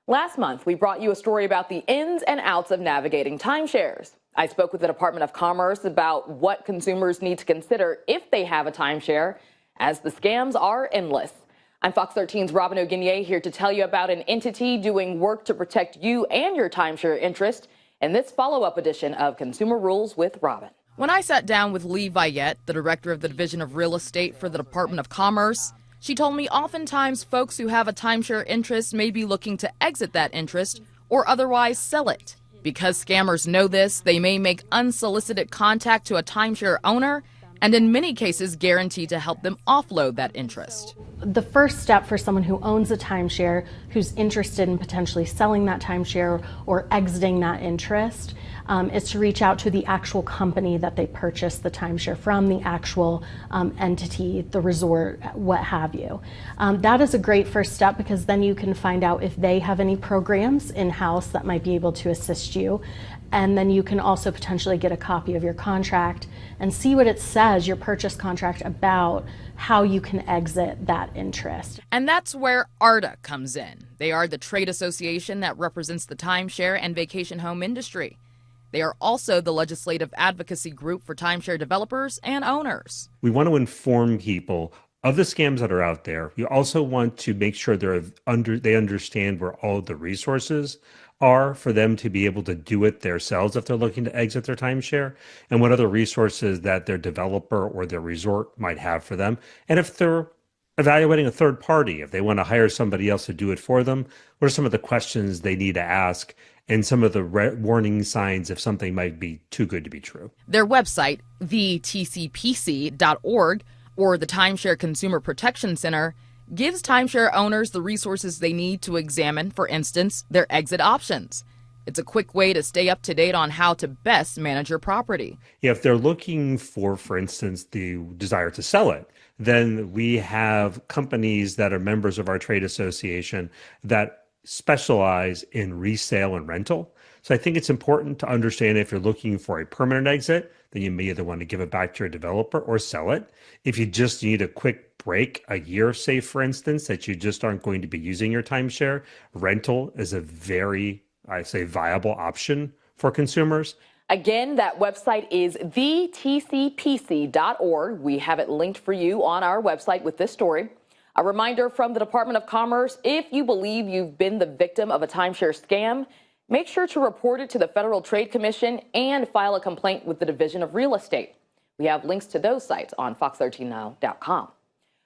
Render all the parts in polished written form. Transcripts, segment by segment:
Last month, we brought you a story about the ins and outs of navigating timeshares. I spoke with the Department of Commerce about what consumers need to consider if they have a timeshare, as the scams are endless. I'm Fox 13's Robin O'Guinier here to tell you about an entity doing work to protect you and your timeshare interest in this follow-up edition of Consumer Rules with Robin. When I sat down with Lee Vayette, the director of the Division of Real Estate for the Department of Commerce, she told me oftentimes folks who have a timeshare interest may be looking to exit that interest or otherwise sell it. Because scammers know this, they may make unsolicited contact to a timeshare owner and in many cases guarantee to help them offload that interest. The first step for someone who owns a timeshare, who's interested in potentially selling that timeshare or exiting that interest, is to reach out to the actual company that they purchased the timeshare from, the actual entity, the resort, what have you. That is a great first step because then you can find out if they have any programs in-house that might be able to assist you. And then you can also potentially get a copy of your contract and see what it says, your purchase contract, about how you can exit that interest. And that's where ARDA comes in. They are the trade association that represents the timeshare and vacation home industry. They are also the legislative advocacy group for timeshare developers and owners. We want to inform people of the scams that are out there. We also want to make sure they understand where all the resources are for them to be able to do it themselves if they're looking to exit their timeshare, and what other resources that their developer or their resort might have for them. And if they're evaluating a third party, if they want to hire somebody else to do it for them, what are some of the questions they need to ask and some of the warning signs if something might be too good to be true. Their website, thetcpc.org, or the Timeshare Consumer Protection Center, gives timeshare owners the resources they need to examine, for instance, their exit options. It's a quick way to stay up to date on how to best manage your property. If they're looking for instance, the desire to sell it, then we have companies that are members of our trade association that specialize in resale and rental. So I think it's important to understand if you're looking for a permanent exit, then you may either want to give it back to your developer or sell it. If you just need a quick break, a year, say, for instance, that you just aren't going to be using your timeshare, rental is a very, I say, viable option for consumers. Again, that website is thetcpc.org. We have it linked for you on our website with this story. A reminder from the Department of Commerce, if you believe you've been the victim of a timeshare scam, make sure to report it to the Federal Trade Commission and file a complaint with the Division of Real Estate. We have links to those sites on fox13now.com.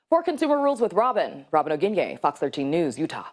For Consumer Rules with Robin O'Guinier, Fox 13 News, Utah.